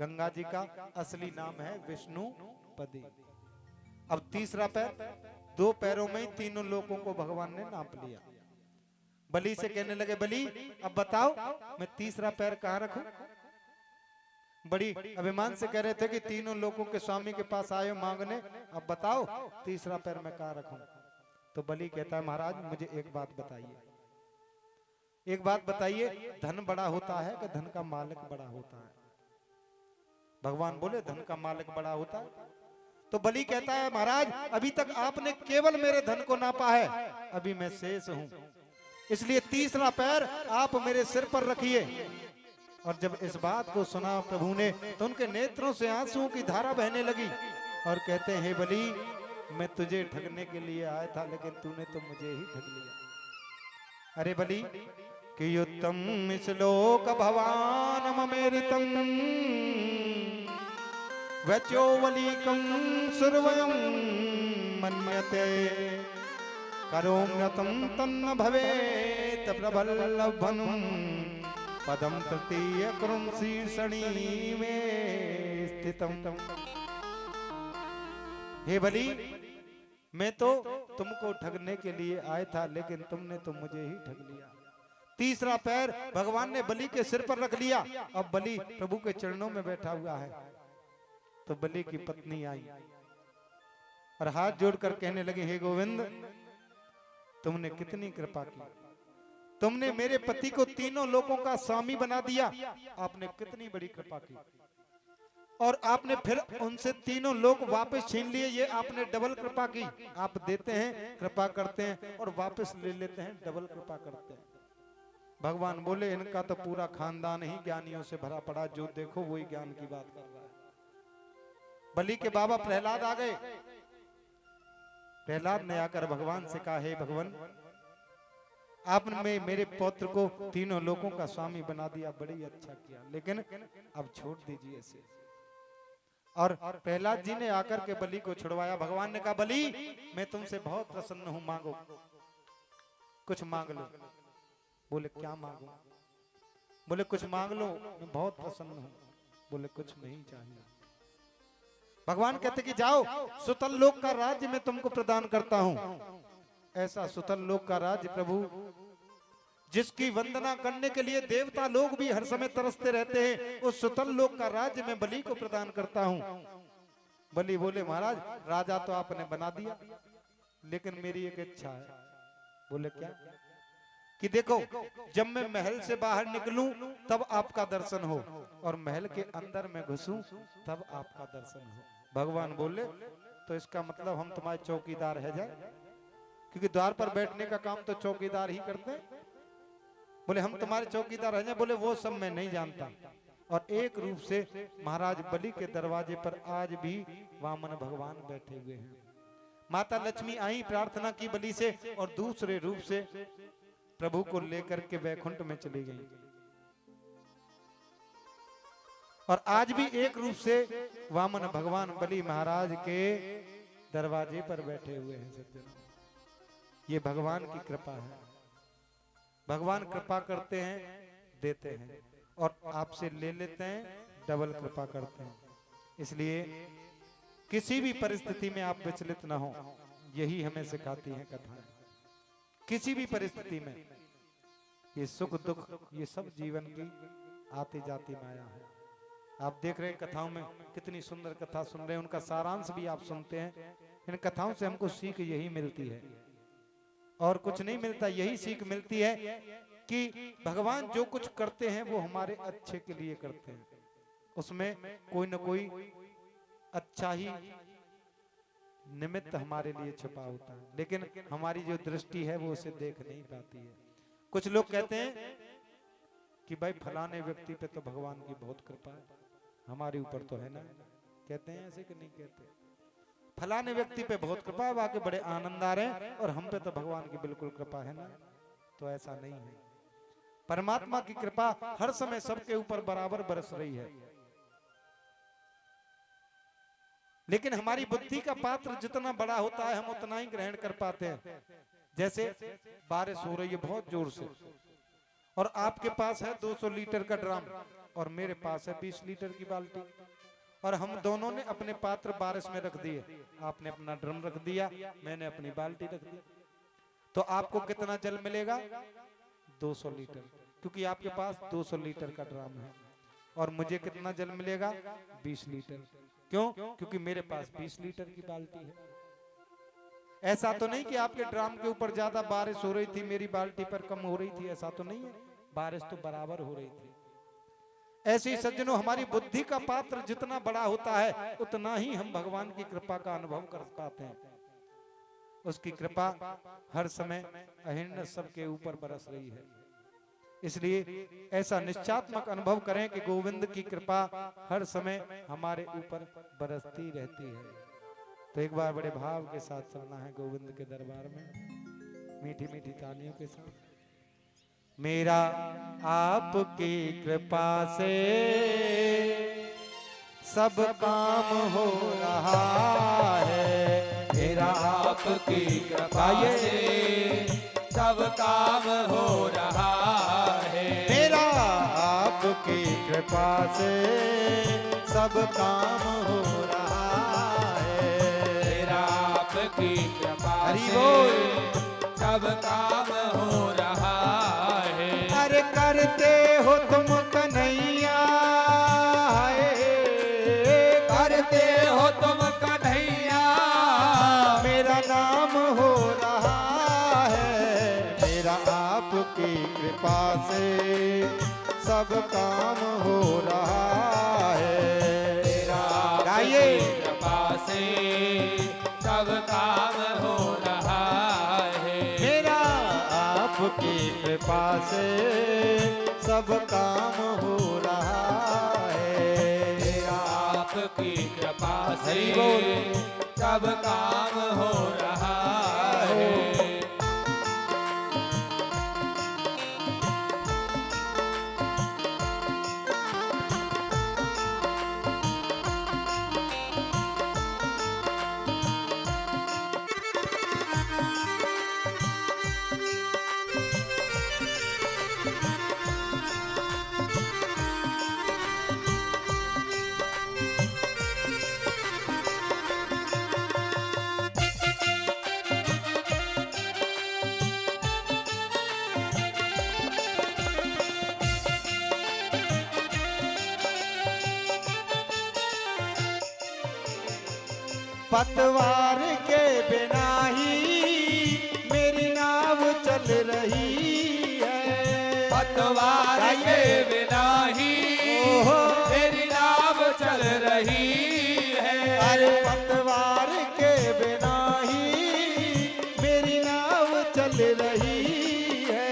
गंगा जी का असली नाम है विष्णुपदी। अब तीसरा पैर, दो पैरों में ही तीनों लोगों को भगवान ने नाप लिया। बलि से कहने लगे, बलि अब बताओ मैं तीसरा पैर कहाँ रखूं? बड़ी अभिमान से कह रहे थे कि तीनों लोगों के स्वामी के पास आए मांगने, अब बताओ तीसरा पैर मैं कहाँ रखूं? तो बलि कहता है, महाराज मुझे एक बात बताइए, एक बात बताइए, धन बड़ा होता है कि धन का मालिक बड़ा होता है? भगवान बोले, धन का मालिक बड़ा होता है। तो बलि कहता है, महाराज अभी तक आपने केवल मेरे धन को नापा है, अभी मैं शेष हूं, इसलिए तीसरा पैर आप मेरे सिर पर रखिए। और जब इस बात को सुना प्रभु ने तो उनके नेत्रों से आंसुओं की धारा बहने लगी और कहते हैं, हे बलि मैं तुझे ठगने के लिए आया था, लेकिन तूने तो मुझे ही ठग लिया। अरे बलि कि युत्तम श्लोक भवान ममेरितम वचोवलिकं सुरवयं मन्यते करोम्यतं तन्न भवेत प्रबलभनं पदम तृतीय कृंसी सणी में स्थितम। हे बलि मैं तो तुमको ठगने के लिए आया था, लेकिन तुमने तो मुझे ही ठग लिया। तीसरा पैर भगवान ने बलि के सिर पर रख लिया। अब बलि प्रभु के चरणों में बैठा हुआ है। तो बलि की पत्नी आई और हाथ जोड़कर कहने लगी, हे गोविंद तुमने कितनी कृपा की, तुमने मेरे पति को तीनों लोगों का स्वामी बना दिया, आपने कितनी बड़ी कृपा की। और आपने फिर उनसे तीनों लोग वापस छीन लिए, ये आपने डबल कृपा की। आप देते हैं, कृपा करते हैं और वापस ले लेते हैं, डबल कृपा करते हैं। भगवान बोले, इनका तो पूरा खानदान ही ज्ञानियों से भरा पड़ा, जो देखो वही ज्ञान की बात कर रहा है। बलि के बाबा प्रहलाद आ गए। प्रहलाद ने आकर भगवान से कहा, हे भगवान आपने मेरे पौत्र को तीनों लोगों का स्वामी बना दिया, बड़ी अच्छा किया, लेकिन अब छोड़ दीजिए इसे। और प्रहलाद जी ने आकर के बलि को छुड़वाया। भगवान ने कहा, बलि मैं तुमसे बहुत प्रसन्न हूं, मांगो कुछ मांग लो। बोले क्या मांगो? बोले कुछ मांग लो, मैं बहुत प्रसन्न हूं। बोले कुछ नहीं चाहिए। भगवान कहते कि जाओ, सुतल लोक का राज्य मैं तुमको प्रदान करता हूं। ऐसा सुतल लोक का राज्य प्रभु जिसकी वंदना करने के लिए देवता लोग भी हर समय तरसते रहते हैं, उस सुतल लोक का राज्य मैं बलि को प्रदान करता हूं। बलि बोले, महाराज राजा तो आपने बना दिया, लेकिन मेरी एक इच्छा है। बोले क्या? कि देखो जब मैं महल से बाहर निकलूं तब आपका दर्शन हो, और महल के अंदर मैं घुसूं तब आपका दर्शन हो। भगवान बोले, तो इसका मतलब हम तुम्हारे चौकीदार है जाए, क्योंकि द्वार पर बैठने का काम तो चौकीदार ही करते हैं। बोले हम तुम्हारे चौकीदार हैं? बोले वो सब मैं नहीं जानता। और एक रूप से महाराज बलि के दरवाजे पर आज भी वामन भगवान बैठे हुए हैं। माता लक्ष्मी आई, प्रार्थना की बलि से, और दूसरे रूप से प्रभु को लेकर के वैकुंठ में चली गई। और आज भी एक रूप से वामन भगवान बलि महाराज के दरवाजे पर बैठे हुए हैं। सज्जनों, ये भगवान की कृपा है। भगवान कृपा करते हैं, देते हैं, और आपसे ले लेते हैं, डबल कृपा करते हैं। इसलिए किसी भी परिस्थिति में आप विचलित ना हो, यही हमें सिखाती हैं कथाएं। किसी भी परिस्थिति में ये सुख दुख ये सब जीवन की आती जाती माया है। आप देख रहे हैं कथाओं में कितनी सुंदर कथा सुन रहे हैं, उनका सारांश भी आप सुनते हैं। इन कथाओं से हमको सीख यही मिलती है, और कुछ नहीं मिलता। यही सीख मिलती है कि भगवान जो कुछ करते हैं वो हमारे अच्छे के लिए करते हैं, उसमें कोई न कोई अच्छा ही निमित्त हमारे लिए छुपा होता है, लेकिन हमारी जो दृष्टि है वो उसे देख नहीं पाती है। कुछ लोग कहते हैं कि भाई फलाने व्यक्ति पे तो भगवान की बहुत कृपा है, हमारे ऊपर तो है ना। कहते हैं ऐसे कि नहीं कहते? फलाने व्यक्ति पे बहुत कृपा है, वाकई बड़े आनंद आ रहे हैं, और हम पे तो भगवान की बिल्कुल कृपा है ना। तो ऐसा नहीं है। परमात्मा की कृपा हर समय सबके ऊपर बराबर बरस रही है, लेकिन हमारी बुद्धि का पात्र जितना बड़ा होता है हम उतना ही ग्रहण कर पाते हैं। जैसे बारिश हो रही है बहुत जोर से, और आपके पास है 200 लीटर का ड्रम, और मेरे पास है 20 लीटर की बाल्टी, और हम दोनों ने अपने पात्र बारिश में रख दिए। आपने अपना ड्रम रख दिया, मैंने अपनी बाल्टी रख दी। तो आपको कितना जल मिलेगा? 200 लीटर, क्योंकि आपके पास 200 लीटर का ड्रम है। और मुझे कितना जल मिलेगा? 20 लीटर। क्यों? क्योंकि मेरे पास 20 लीटर की बाल्टी है। ऐसा तो नहीं कि आपके ड्रम के ऊपर ज्यादा बारिश हो रही थी, मेरी बाल्टी पर कम हो रही थी, ऐसा तो नहीं है। बारिश तो बराबर हो रही थी। ऐसे ही सज्जनों, हमारी बुद्धि का पात्र जितना बड़ा होता है उतना ही हम भगवान की कृपा का अनुभव कर पाते हैं। उसकी कृपा हर समय अहिर्निश सबके ऊपर बरस रही है। इसलिए ऐसा निश्चयात्मक अनुभव करें कि गोविंद की कृपा हर समय हमारे ऊपर बरसती रहती है। तो एक बार बड़े भाव के साथ चलना है गोविंद के दरबार में, मीठी मीठी तालियों के साथ। मेरा आपकी कृपा से सब काम हो रहा है, मेरा आपकी कृपा से सब काम हो रहा है, मेरा आपकी कृपा से सब काम हो रहा है, मेरा आपकी कृपा हरि से बोल। सब काम हो रहा है। अरे करते हो तुम कन्हैया, करते हो तुम कन्हैया, मेरा नाम हो रहा है, मेरा आपकी कृपा से सब काम हो रहा है, मेरा गाइए। आपकी कृपा से सब काम हो रहा है, मेरा आपकी कृपा से सब काम हो रहा है, मेरा आपकी कृपा से हरि बोल। सब काम हो रहा है। पतवार के बिना ही मेरी नाव चल रही है, पतवार के बिना ही ओहो। मेरी नाव चल रही है, अरे पतवार के बिना ही मेरी नाव चल रही है,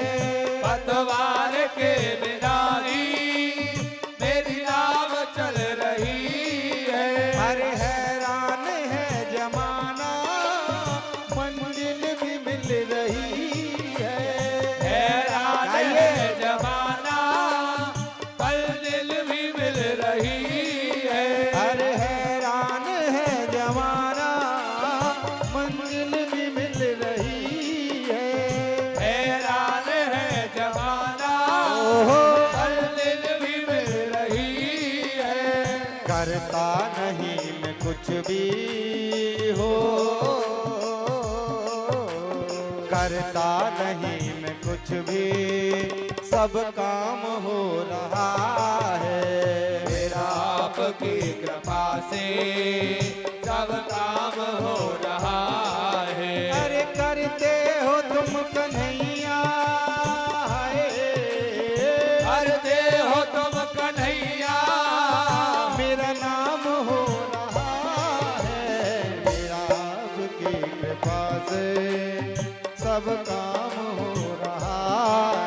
पतवार के बिना ही मेरी नाव चल रही है। अरे हैरान है जमाना मंजिल भी मिल रही है, हैरान गाइए। है जमाना मंजिल भी मिल रही है, अरे हैरान है जमाना मंजिल भी मिल रही है, हैरान है जमाना ओहो। मंजिल भी मिल रही है। करता नहीं मैं कुछ भी हो, करता नहीं मैं कुछ भी, सब काम हो रहा है, मेरा आपकी कृपा से सब काम हो रहा है। अरे करते हो तुम कन्हैया, करते हो तुम कन्हैया, मेरा नाम हो रहा है, मेरा आपकी कृपा से सब काम हो रहा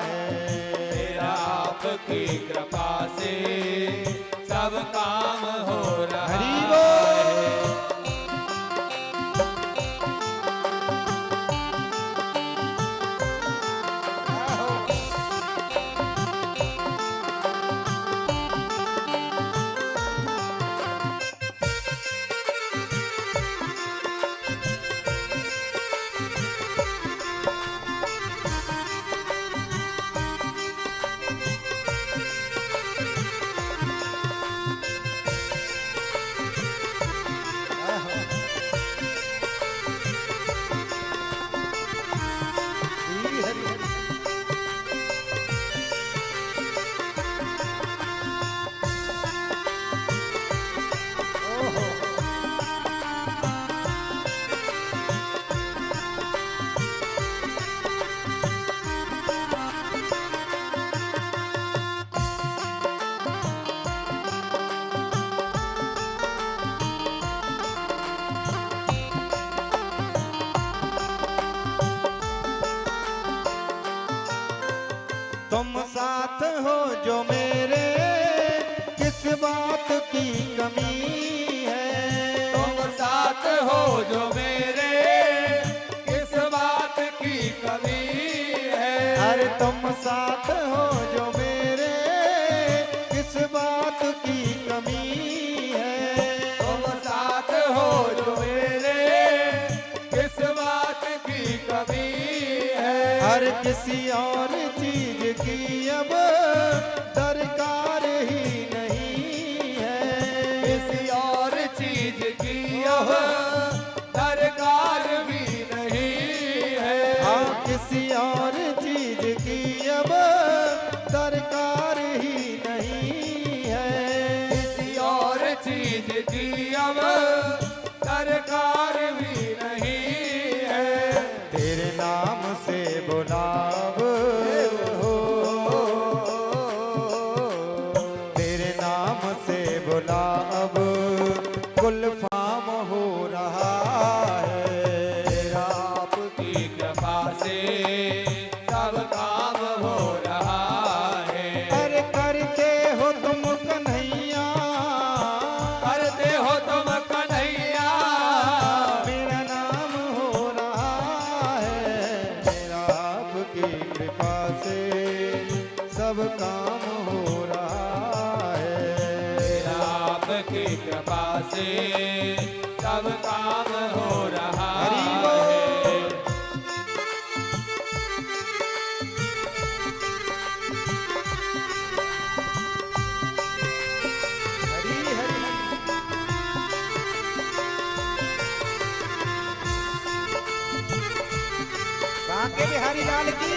है, मेरा आपकी कृपा से सब काम हो रहा हरि है। बोल। तुम साथ हो जो मेरे, किस बात की कमी है। तुम साथ हो जो मेरे, किस बात की कमी है। अरे तुम साथ हो जो मेरे, किस बात की कमी है। तुम साथ हो जो मेरे, किस बात की कमी है। हर किसी और चीज की अब दरकार ही नहीं है। किसी और चीज की अब दरकार भी नहीं है। हाँ, किसी और चीज की अब दरकार ही नहीं है। किसी और चीज की अब दरकार भी नहीं है। तेरे नाम से बुलाव हो, तेरे नाम से बुलाव कुल फाम हो रहा है। आपकी कृपा से सब काम हो रहा है। अरे करते हो तुम कन्हैया, करते हो तुम कन्हैया, मेरा नाम हो रहा है। मेरा आपकी कृपा से सब काम हो रहा है। आपकी कृपा से सब काम हो रहा हरि है। बोल। हरि हरि। बांके बिहारी लाल की।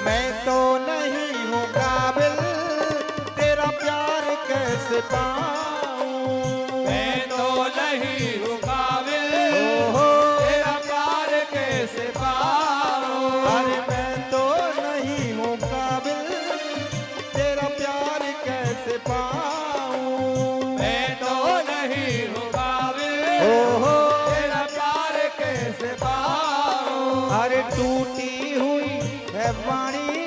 मैं तो नहीं हूँ काबिल, तेरा प्यार कैसे पाऊं। मैं तो नहीं हूँ काबिल, ओहो। तेरा प्यार कैसे पाऊं। अरे मैं तो नहीं हूँ काबिल, तेरा प्यार कैसे पाऊं। मैं तो नहीं हूँ काबिल, ओहो। तेरा प्यार कैसे पाऊं। अरे टूटी हुई है वाणी,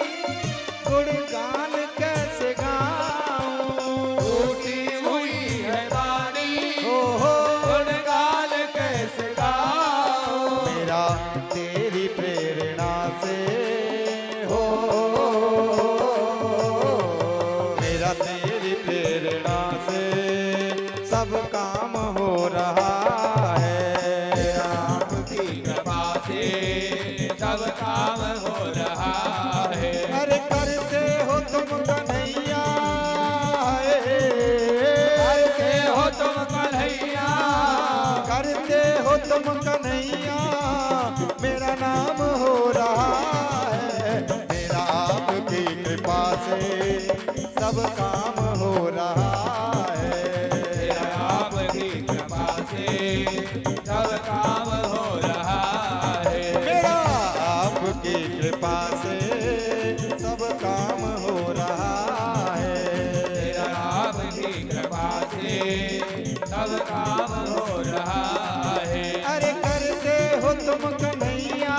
गुणगान कैसे गाऊं। टूटी हुई है वाणी, ओहो। गुणगान कैसे गाऊं। मेरा तेरी प्रेरणा से हो, मेरा तेरी प्रेरणा से सब काम हो रहा है। आपकी कृपा से सब काम हो रहा है। अरे करते हो तुम कन्हैया, करते हो तुम कन्हैया, करते हो तुम कन्हैया, मेरा नाम हो रहा है। मेरा आपकी कृपा से सब काम हो रहा है। आपकी कृपा से सब काम हो रहा है। मेरा आपकी कृपा से सब काम हो रहा है। आपकी कृपा से सब काम हो रहा है। अरे करते हो तुम कन्हैया,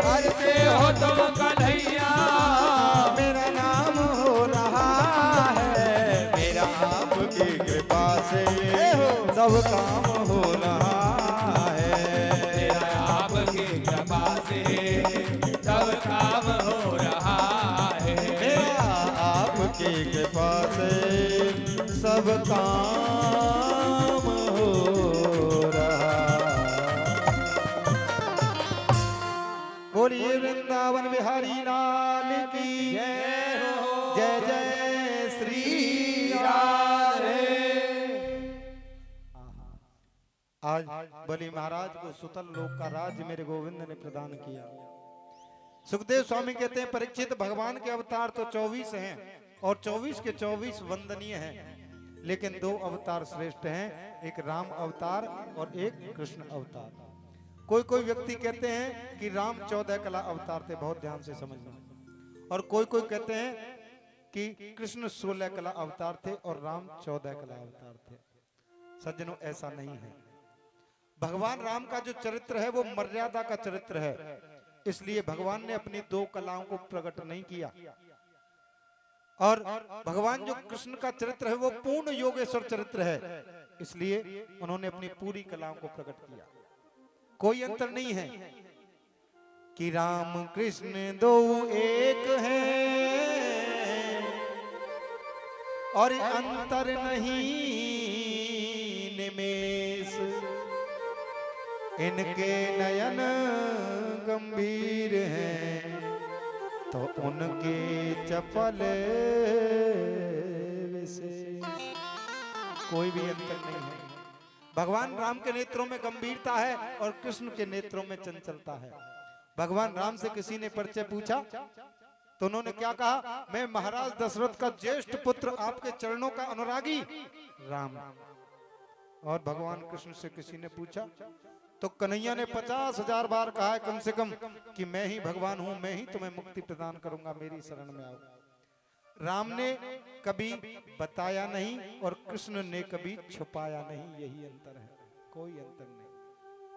करते हो तुम कन्हैया, मेरा नाम हो रहा है। मेरा आपकी कृपा से सब काम हो रहा है। आपकी कृपा से सब काम हो रहा है। मेरा आपकी कृपा से सब काम हो रहा। बोलिए वृंदावन बिहारी लाल की जय हो। जय जय श्री राधे। आज बलि महाराज को सुतल लोक का राज्य मेरे गोविंद ने प्रदान किया। सुखदेव स्वामी कहते हैं परीक्षित, भगवान के अवतार तो 24 हैं और 24 के 24 वंदनीय हैं, लेकिन 2 अवतार श्रेष्ठ हैं, एक राम अवतार और एक कृष्ण अवतार। कोई कोई व्यक्ति कहते हैं कि राम 14 कला अवतार थे, बहुत ध्यान से समझना, और कोई कोई कहते हैं कि कृष्ण 16 कला अवतार थे और राम 14 कला अवतार थे। सज्जनों, ऐसा नहीं है। भगवान राम का जो चरित्र है वो मर्यादा का चरित्र है, इसलिए भगवान ने अपनी 2 कलाओं को प्रकट नहीं किया। और भगवान जो कृष्ण का चरित्र है वो पूर्ण योगेश्वर चरित्र है, इसलिए उन्होंने अपनी पूरी कलाओं को प्रकट किया। कोई अंतर नहीं है कि राम कृष्ण 2 एक हैं और अंतर नहीं निमेष, इनके नयन गंभीर हैं तो उनके चपल विशेष। कोई भी अंतर नहीं है। भगवान राम के नेत्रों में गंभीरता है और कृष्ण के नेत्रों में चंचलता है। भगवान राम से किसी ने परिचय पूछा तो उन्होंने क्या कहा, मैं महाराज दशरथ का ज्येष्ठ पुत्र, आपके चरणों का अनुरागी राम। और भगवान कृष्ण से किसी ने पूछा तो कन्हैया ने 50,000 बार कहा है कम से कम कि मैं ही भगवान हूं, मैं ही तुम्हें मुक्ति प्रदान करूंगा, मेरी शरण में आओ। राम ने कभी बताया नहीं और कृष्ण ने कभी छुपाया नहीं, यही अंतर है, कोई अंतर नहीं।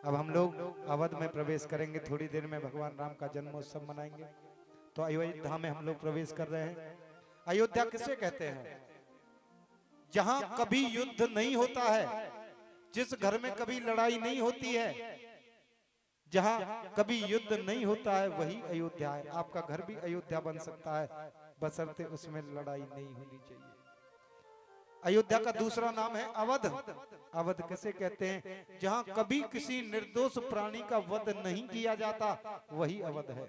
अब हम लोग अवध में प्रवेश करेंगे, थोड़ी देर में भगवान राम का जन्मोत्सव मनाएंगे। तो अयोध्या में हम लोग प्रवेश कर रहे हैं। अयोध्या किसे कहते हैं? जहां कभी युद्ध नहीं होता है, जिस घर में कभी लड़ाई नहीं होती है, जहां कभी युद्ध नहीं होता है, वही अयोध्या है। आपका घर भी अयोध्या बन सकता है, बशर्ते उसमें लड़ाई नहीं होनी चाहिए। अयोध्या का दूसरा नाम है अवध। अवध किसे कहते हैं? जहां कभी किसी निर्दोष प्राणी का वध नहीं किया जाता, वही अवध है।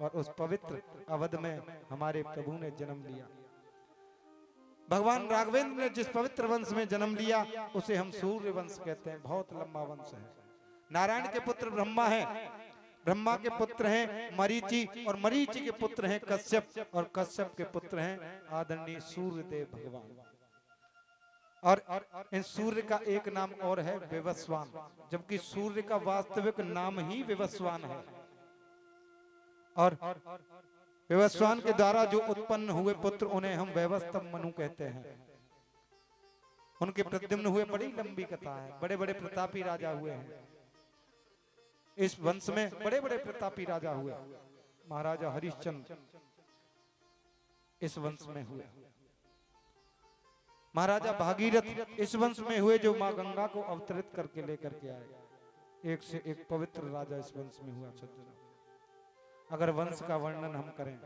और उस पवित्र अवध में हमारे प्रभु ने जन्म लिया। भगवान राघवेंद्र ने जिस पवित्र वंश में जन्म लिया उसे हम सूर्य वंश कहते हैं। बहुत लंबा वंश है। नारायण के पुत्र ब्रह्मा हैं, ब्रह्मा के पुत्र हैं मरीचि, और मरीचि के पुत्र हैं कश्यप, और कश्यप के पुत्र हैं आदरणीय सूर्यदेव भगवान। और इन सूर्य का एक नाम और है विवस्वान, जबकि सूर्य का वास्तविक नाम ही विवस्वान है। और विवस्वान के द्वारा जो उत्पन्न हुए पुत्र, उन्हें हम वैवस्वत मनु कहते हैं। उनके प्रद्युम्न हुए, बड़ी लंबी कथा है। बड़े बड़े प्रतापी राजा हुए हैं इस वंश में, बड़े बड़े प्रतापी राजा हुए। महाराजा हरिश्चंद्र इस वंश में हुए, महाराजा भागीरथ इस वंश में हुए, जो मां गंगा को अवतरित करके लेकर के आए। एक से एक पवित्र राजा इस वंश में हुआ। सज्जनों, अगर वंश का वर्णन हम करें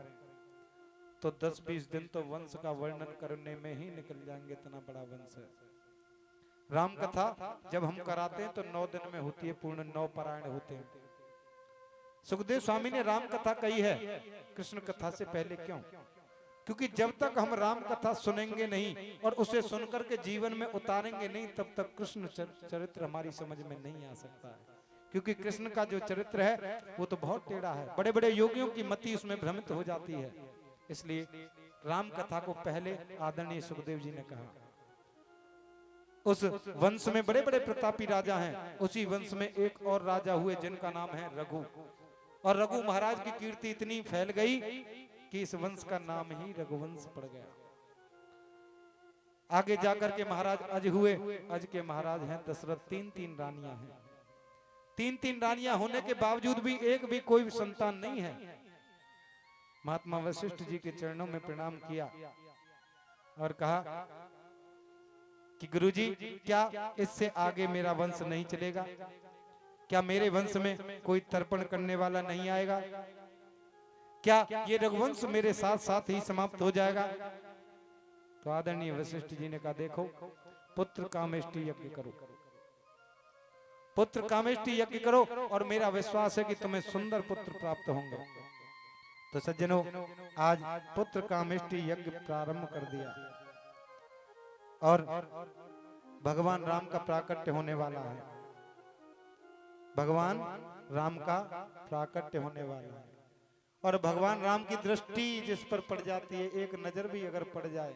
तो 10-20 दिन तो वंश का वर्णन करने में ही निकल जाएंगे, इतना बड़ा वंश है। राम कथा जब हम कराते हैं तो 9 दिन में होती है, पूर्ण 9 पारायण होते हैं। सुखदेव स्वामी ने राम कथा कही है कृष्ण कथा से पहले। क्यों? क्योंकि जब तक हम राम कथा सुनेंगे नहीं और उसे सुनकर के जीवन में उतारेंगे नहीं, तब तक कृष्ण चरित्र हमारी समझ में नहीं आ सकता है। क्योंकि कृष्ण का जो चरित्र है वो तो बहुत टेढ़ा है, बड़े बड़े योगियों की मति उसमें भ्रमित हो जाती है। इसलिए राम कथा को पहले आदरणीय सुखदेव जी ने कहा। उस वंश में बड़े बड़े प्रतापी राजा हैं। उसी वंश में एक और राजा हुए जिनका नाम है रघु। और रघु महाराज की कीर्ति इतनी फैल गई कि इस वंश का नाम ही रघुवंश पड़ गया। आगे जाकर के महाराज अज हुए। अज के महाराज हैं दशरथ। 3-3 रानियां हैं। 3-3 रानियां होने के बावजूद भी एक भी कोई संतान नहीं है। महात्मा वशिष्ठ जी के चरणों में प्रणाम किया और कहा कि गुरुजी, क्या इससे आगे मेरा वंश नहीं चलेगा? क्या मेरे वंश में कोई तर्पण करने वाला नहीं आएगा? क्या ये रघुवंश मेरे साथ साथ ही समाप्त हो जाएगा? तो आदरणीय वशिष्ठ जी ने कहा, देखो, पुत्र कामेष्टि यज्ञ करो, पुत्र कामेष्टि यज्ञ करो, और मेरा विश्वास है कि तुम्हें सुंदर पुत्र प्राप्त होंगे। तो सज्जनों, आज पुत्र कामेष्टि यज्ञ प्रारंभ कर दिया और भगवान राम का प्राकट्य होने वाला है। भगवान राम का प्राकट्य होने वाला है। और भगवान राम की दृष्टि जिस पर पड़ जाती है, एक नजर भी अगर पड़ जाए,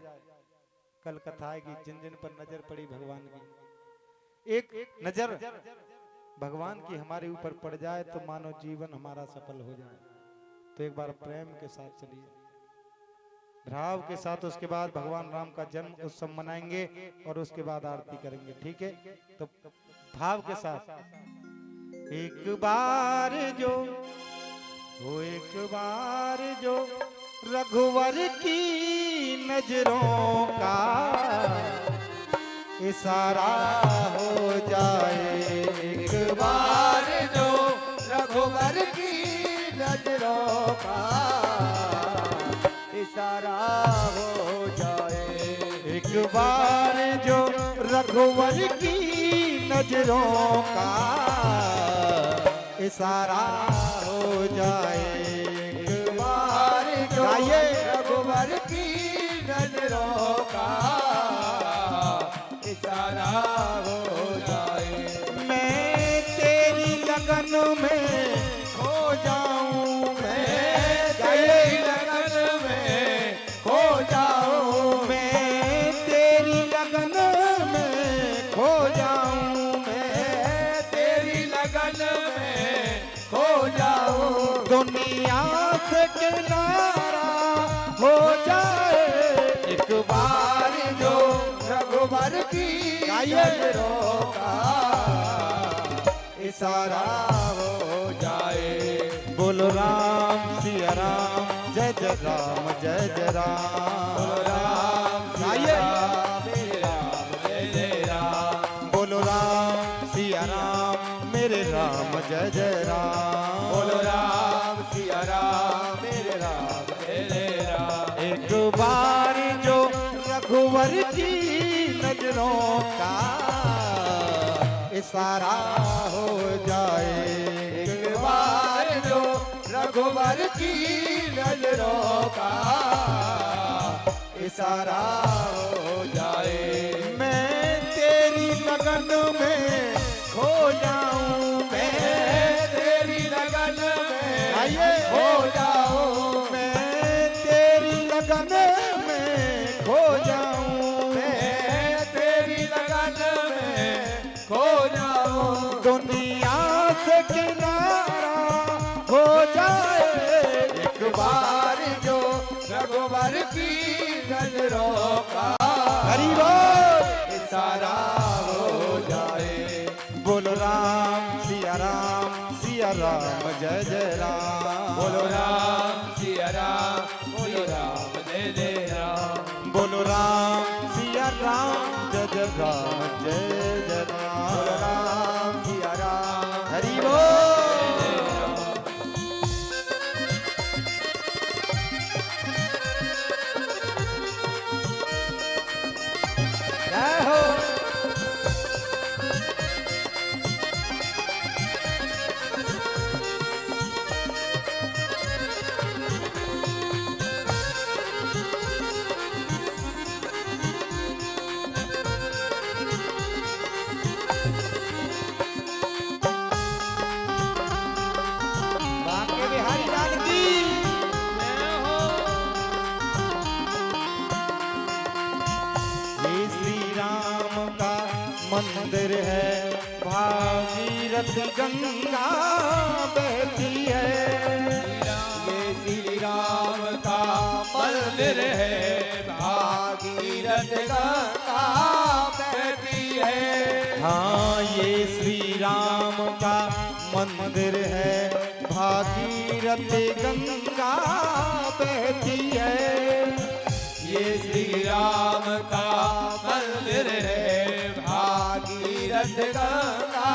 कल कथा है कि जिन जिन पर नजर पड़ी भगवान की, एक नजर भगवान की हमारे ऊपर पड़ जाए तो मानो जीवन हमारा सफल हो जाए। तो एक बार प्रेम के साथ चलिए, भाव के साथ, उसके बाद भगवान राम का जन्म उत्सव मनाएंगे और उसके बाद आरती करेंगे। ठीक है, तो भाव के साथ एक बार जो वो एक बार जो रघुवर की नजरों का इशारा हो जाए, एक बार जो रघुवर की नजरों का इशारा हो जाए, एक बार जो रघुवर की नजरों का इशारा हो जाए, एक बार जो रघुवर की नजरों का इशारा हो जाए, मैं तेरी लगन में खो जाऊं, मैं तेरी लगन में खो जाऊं, मैं तेरी लगन में खो जाऊं, मैं तेरी लगन में खो जाऊं, दुनिया से किनारा हो जाए, एक बार जो रघुवर की नजरों का इशारा हो जाए, बोलो राम सिया राम, जय जय राम, जय जय राम, राम आइए। मेरे राम जय जय राम, बोलो राम सिया राम, मेरे राम जय जय राम, बोलो राम सिया राम, मेरे राम जय जय राम, एक बार जो रघुवर की नजरों का इशारा हो जाए, एक बार जो रघुवर की नजरों का इशारा हो जाए, मैं तेरी लगन में खो जाऊं, मैं तेरी लगन में आइए। खो जाऊं, मैं तेरी लगन में खो जाऊं, मैं तेरी लगन में खो जाऊं, दुनिया से किनारा हो जाए, एक बार जो रघुवर की नजरों का हरि बोल, इशारा हो जाए, बोलो राम सिया राम, सिया राम जय जय राम, बोलो राम सिया राम, बोलो राम जय जय राम, बोलो राम सिया राम, जय जय राम, जय जय बोलो राम, राम सिया राम, हरि बोल। जय हो। बांके बिहारी लाल की ये श्री राम का मंदिर है, भागीरथ गंगा बहती है, ये श्री राम का मंदिर है, भागीरथ गंगा बहती है, हाँ ये श्री राम का मंदिर है, भागीरथ गंगा बहती है, ये श्री राम का मंदिर है, भागीरथ गंगा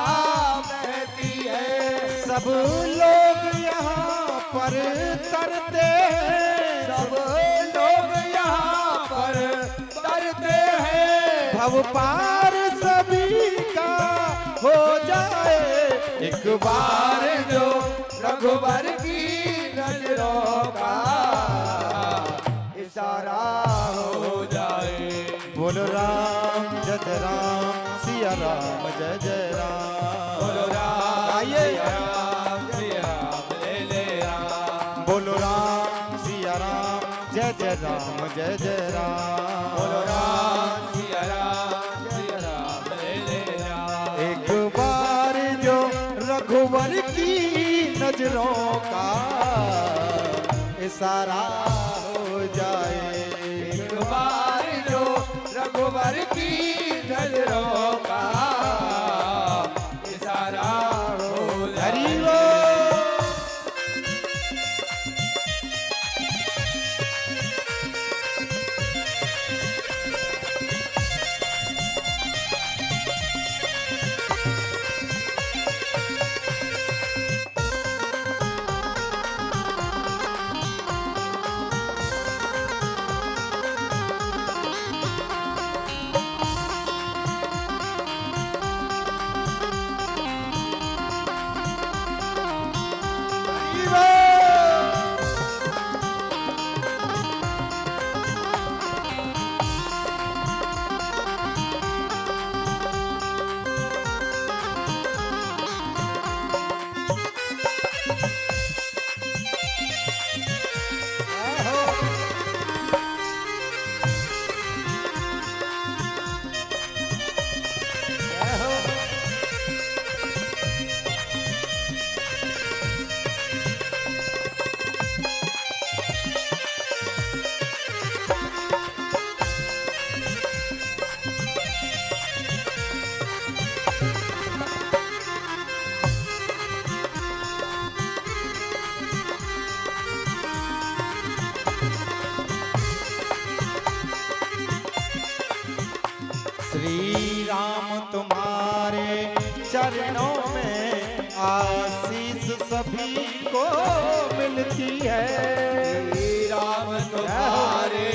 बहती है, सब लोग यहाँ पर तरते हैं, सब लोग यहाँ पर तरते हैं, भव पार सभी का हो जाए, एक बार जो रघुवर की नजरों का इशारा हो जाए, बोलो राम जय जय राम, सिया राम जय जय राम, बोलो राम आइए राम सिया राम ले ले राम। बोलो राम सिया राम जय जय राम जय जय राम। बोलो राम सिया राम ले ले राम। एक बार जो रघुवर की नजरों का इशारा हो जाए। एक बार जो रघुवर की नजरों का इशारा हो जाए। हरि बोल। श्री राम तुम्हारे चरणों में आशीष सभी को मिलती है। श्री राम तुम्हारे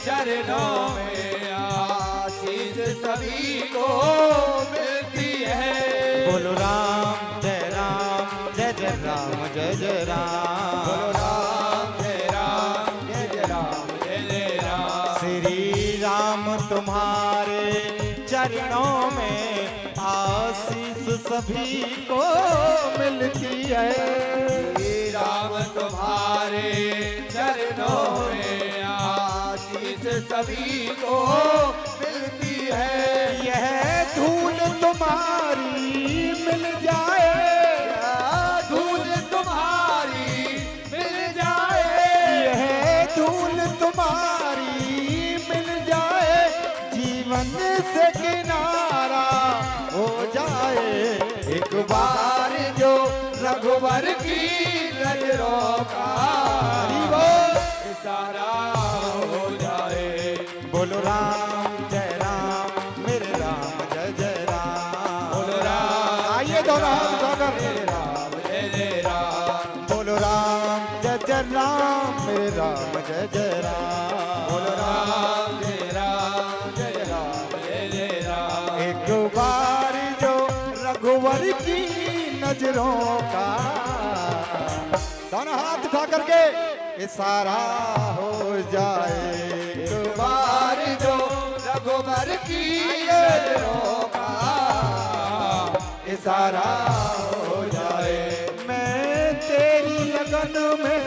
चरणों में आशीष सभी को मिलती है। बोलो राम जय जय राम जय जय राम। बोलो राम जय राम जय जय राम। श्री राम तुम्हारे चरणों में आशीष सभी को मिलती है। श्री राम तुम्हारे चरणों में आशीष सभी को मिलती है। यह धूल तुम्हारी मिल जाए। धूल तुम्हारी मिल जाए। यह धूल तुम्हारी मिल जाए। जीवन से किनारा हो जाए। एक बार जो रघुवर की नजरों का इशारा हो जाए। बोलो राम जय राम मेरे राम जय जय राम। बोलो राम आइए दोनों हाथ उठाकर जय राम जय जय राम। बोलो राम जय जय राम मेरे राम जय जय राम। बोलो राम जय राम जय राम जय जय राम। एक बार जो रघुवर की नजरों का दोनों हाथ उठा करके इशारा हो जाए। एक बार जो रघुवर की नजरों का इशारा हो जाए। मैं तेरी लगन में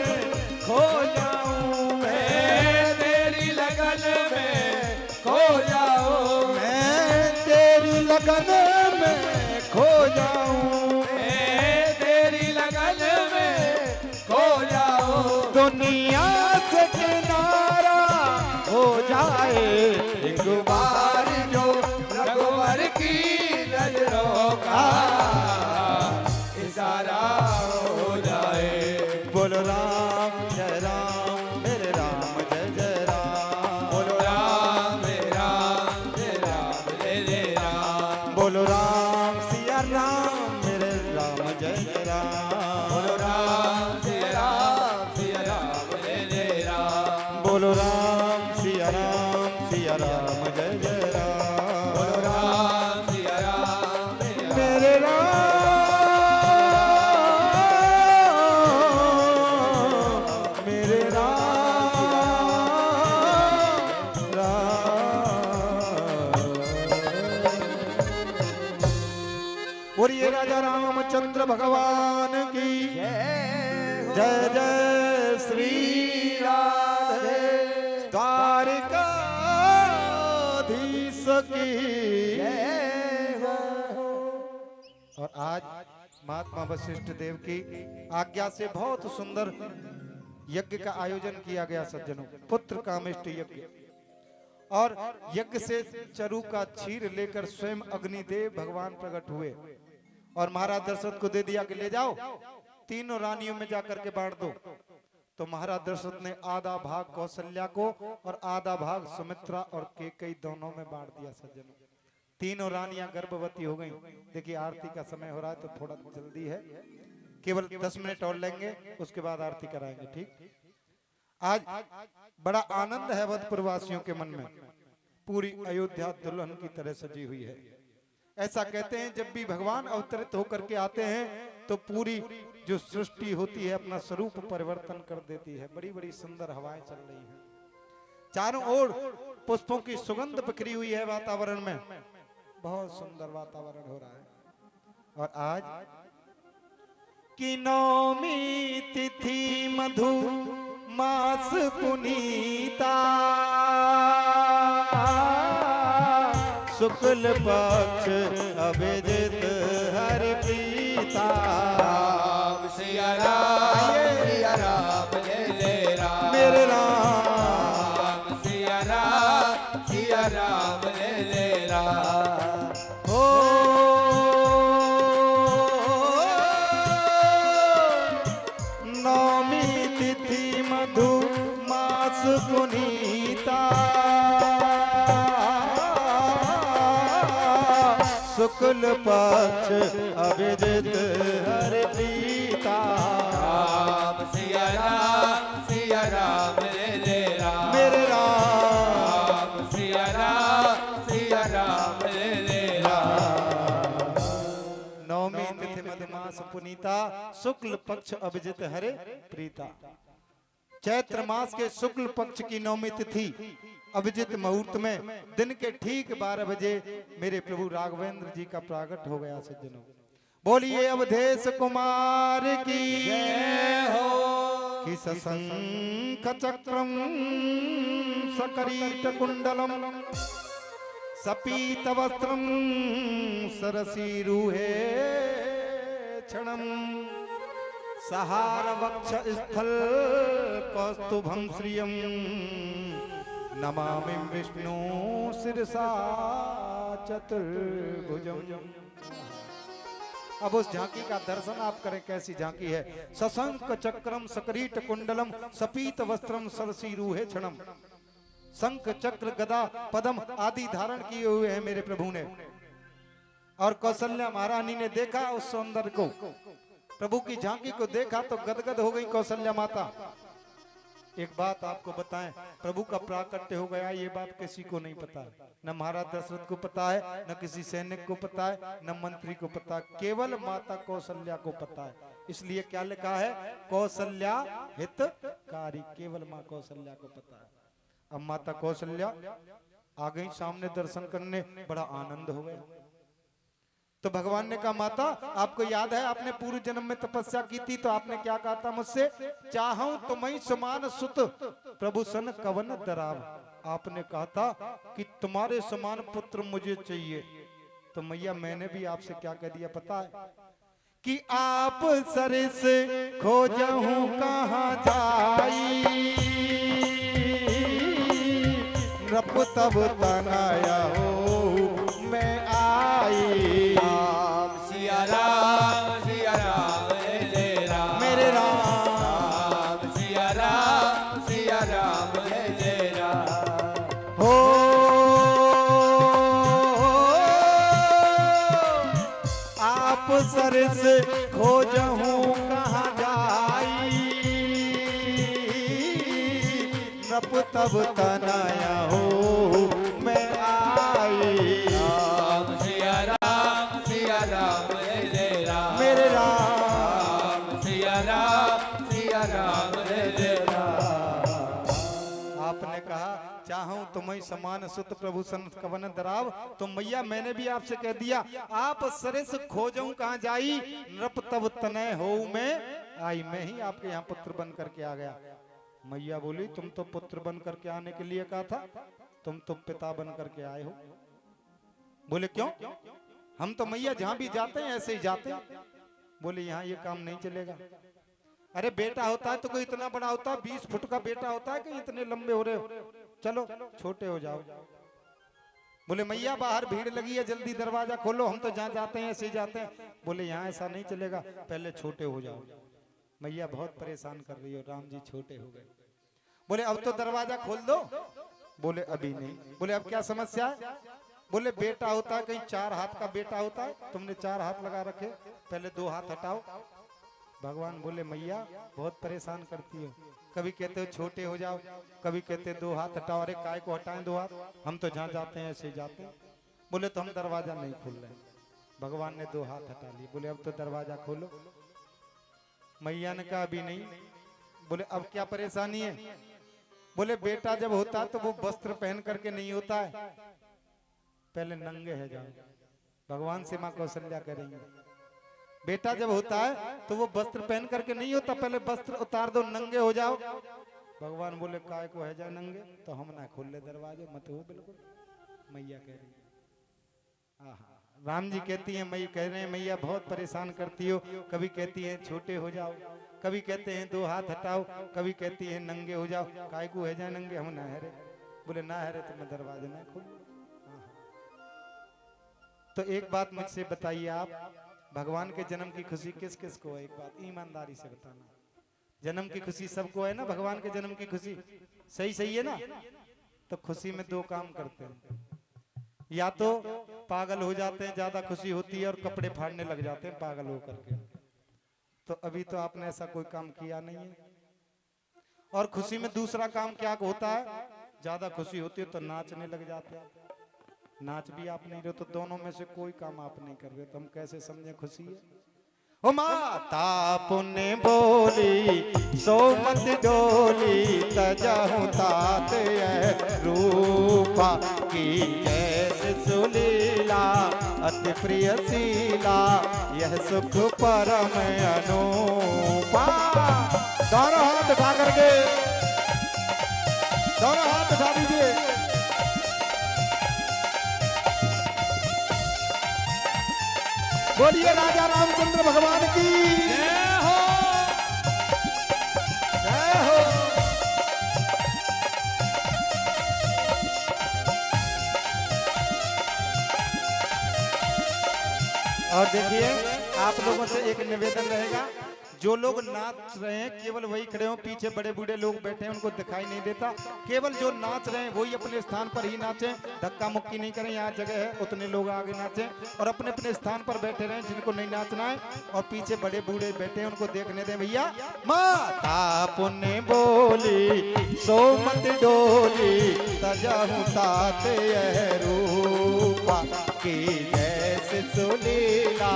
खो जाऊं। मैं तेरी लगन में खो जाऊं। मैं तेरी लगन में खो जाऊं। मैं तेरी लगन में खो जाऊं। दुनिया से किनारा हो जाए। एक बार जो रघुवर की नजरों का इशारा हो जाए। बोलो राम जय राम मेरे राम जय जय राम। बोलो राम जय राम जय जय राम। बोलो राम सिया राम मेरे राम जय जय राम। बोलो राम सिया राम जय जय राम। बोलो राम सिया राम और ये राजा रामचंद्र भगवान की जय जय जय श्री राधे द्वारिकाधीश की जय हो। और आज महात्मा वशिष्ठ देव की आज्ञा से बहुत सुंदर यज्ञ का आयोजन किया गया सज्जनों। पुत्र कामेष्ट यज्ञ, और यज्ञ से चरु का क्षीर लेकर स्वयं अग्निदेव भगवान प्रकट हुए और महाराज दशरथ को दे दिया कि ले जाओ तीनों रानियों में जाकर के बांट दो। तो महाराज दशरथ ने आधा भाग कौशल्या को और आधा भाग सुमित्रा और केकई दोनों में बांट दिया सज्जनों। तीनों रानियां गर्भवती हो गई। देखिए आरती का समय हो रहा है तो थोड़ा जल्दी है, केवल 10 मिनट और लेंगे, उसके बाद आरती कराएंगे। ठीक, आज बड़ा आनंद है अवधपुर वासियों के मन में। पूरी अयोध्या दुल्हन की तरह सजी हुई है। ऐसा कहते हैं जब भी भगवान अवतरित होकर के आते हैं तो पूरी जो सृष्टि होती है अपना स्वरूप परिवर्तन कर देती है। बड़ी बड़ी सुंदर हवाएं चल रही हैं, चारों ओर पुष्पों की सुगंध बिखरी हुई है वातावरण में। बहुत सुंदर वातावरण हो रहा है। और आज की नौमी तिथि मधु मास पुनीता, शुक्ल पक्ष अभिजित हरि प्रीता। राम सिया राम सिया राम जय जय राम। मेरे राम सिया राम जय जय राम। हो नौमी तिथि मधु मास पुनीता, शुक्ल पक्ष अभिजित हरि प्रीता। राम सिया राम जय जय राम। मेरे राम राम सिया राम जय जय राम। नौमी तिथि मधुमास पुनीता, शुक्ल पक्ष अभिजित हरे प्रीता। चैत्र मास के शुक्ल पक्ष की नौमी तिथि अभिजित मुहूर्त में दिन के ठीक 12 बजे मेरे प्रभु राघवेंद्र जी का प्रागट हो गया सज्जनों। बोलिए अवधेश कुमार की जय हो। कि सशंख चक्रम सकरीट कुंडलम सपीत वस्त्रम सरसीरुहे क्षणम सहार वक्ष स्थल कौस्तुभं श्रियम नमामि विष्णु शिरसा चतुर्भुजम। अब उस झांकी का दर्शन आप करें, कैसी झांकी है। सशंख चक्रम सकरीट कुंडलम सपीत वस्त्रम सरसीरुहे क्षणम। शंख चक्र गदा पदम आदि धारण किए हुए हैं मेरे प्रभु ने। और कौशल्या महारानी ने देखा उस सौंदर्य को, प्रभु की झांकी को देखा तो गदगद हो गई कौशल्या माता। एक बात आपको बताएं, प्रभु का प्राकट्य हो गया ये बात किसी को नहीं पता है। न महाराज दशरथ को पता है, न किसी सैनिक को पता है, न मंत्री को पता है, केवल माता कौशल्या को पता है। इसलिए क्या लिखा है, कौशल्या हितकारी, केवल माँ कौशल्या को पता है। अब माता कौशल्या आ गई सामने दर्शन करने, बड़ा आनंद हो गया। तो भगवान ने कहा माता आपको याद है आपने पूर्व जन्म में तपस्या की थी, तो आपने क्या कहा था मुझसे, चाहूं तुम्हें समान सुत प्रभु सन कवन दराव। आपने कहा था कि तुम्हारे समान पुत्र मुझे चाहिए। तो मैया मैंने भी आपसे क्या कह दिया पता है, कि आप सरस खोजहूं कहाँ जाई, रब तब तनाया हो मैं आई। राम सिया राम जय जय राम। मेरे राम सिया राम जय जय राम। हो आप सरस खोजहूं कहाँ जाई, रब तब तनाया हो मैं आई। राम सिया राम जय जय राम। मेरे राम सिया राम जय जय राम। आपने कहा चाहूं तुम्हें तुम्हें समान सुत प्रभु सन कवन दराव। तो मैया मैंने भी आपसे कह दिया, आप सरिस खोजऊं कहाँ जाई, नृप तब तनय हो मैं आई। मैं ही आपके यहाँ पुत्र बन करके आ गया। मैया बोली तुम तो पुत्र बन करके आने के लिए कहा था, तुम तो पिता बन करके आए हो। बोले क्यों? हम तो मैया जहां भी जाते हैं ऐसे ही जाते हैं। बोले यहाँ ये काम नहीं चलेगा। अरे बेटा होता है तो कोई इतना बड़ा होता है, 20 फुट का बेटा होता है कि इतने लंबे हो रहे हो, चलो छोटे हो जाओ। बोले मैया बाहर भीड़ लगी है, जल्दी दरवाजा खोलो, हम तो जहाँ जाते हैं ऐसे ही जाते हैं। बोले यहाँ ऐसा नहीं चलेगा, पहले छोटे हो जाओ। मैया बहुत परेशान कर रही हो, राम जी छोटे हो गए। बोले अब तो दरवाजा खोल दो। बोले अभी नहीं। बोले अब क्या समस्या है? बोले बेटा होता है, कहीं 4 हाथ का बेटा होता है, तुमने 4 हाथ लगा रखे, पहले 2 हाथ हटाओ। भगवान बोले मैया बहुत परेशान करती हो, कभी कहते हो छोटे हो जाओ, कभी कहते 2 हाथ हटाओ। अरे काय को हटाएं 2 हाथ, हम तो जहाँ जाते हैं ऐसे जाते हैं। बोले तो हम दरवाजा नहीं खोल रहे। भगवान ने 2 हाथ हटा लिए। बोले अब तो दरवाजा खोलो। मैया ने कहा अभी नहीं। बोले अब क्या परेशानी है? बोले बेटा जब होता है तो वो वस्त्र पहन करके नहीं होता है, पहले नंगे है जाओ। भगवान से माँ कौशल्या करेंगे, बेटा जब होता है तो वो वस्त्र पहन करके नहीं होता, पहले वस्त्र उतार दो, नंगे हो जाओ। भगवान बोले काय को है जाए नंगे, तो हम ना खोल ले दरवाजे, मत हो बिल्कुल। मैया कह रही है। आहा, राम जी कहती है, मैं कह रहे हैं मैया बहुत परेशान करती हो, कभी कहती है छोटे हो जाओ, कभी कहते हैं 2 हाथ हटाओ, कभी कहती है नंगे हो जाओ। काय को है जाए नंगे, हम ना हरे। बोले ना हरे तो मैं दरवाजे ना खोल। तो एक बात मुझसे बताइए आप, भगवान के जन्म की खुशी किस किस को है? एक बात ईमानदारी से बताना। जन्म की खुशी सबको है ना? भगवान के जन्म की खुशी सही सही है ना? तो खुशी में 2 काम करते हैं, या तो पागल हो जाते हैं, ज्यादा खुशी होती है और कपड़े फाड़ने लग जाते हैं पागल होकर के। तो अभी तो आपने ऐसा कोई काम किया नहीं है। और खुशी में दूसरा काम क्या होता है? ज्यादा खुशी होती है तो नाचने लग जाते हैं। नाच भी आप नहीं रहे, तो दोनों में से कोई काम आप नहीं कर रहे, तो हम कैसे समझे खुशी है? ओ माता पुण्य बोली सो मत डोली, तजहु तात रूपा की जैसे सुलीला, अति प्रिय शीला यह सुख परम अनूपा। दोनों हाथ उठा करके, दोनों हाथ उठा दीजिए। बोलिए राजा रामचंद्र भगवान की जय हो, जय हो। और देखिए आप लोगों से एक निवेदन रहेगा, जो लोग नाच रहे हैं केवल वही खड़े हो, पीछे बड़े बूढ़े लोग बैठे हैं उनको दिखाई नहीं देता। केवल जो नाच रहे हैं वही अपने स्थान पर ही नाचें, धक्का मुक्की नहीं करें। यहाँ जगह है, उतने लोग आगे नाचें और अपने अपने स्थान पर बैठे रहें जिनको नहीं नाचना है। और पीछे बड़े बूढ़े बैठे हैं उनको देखने दें। भैया माता पुण्य बोली सो मत डोली, तजहु तात रूपा की जैसे सुलीला,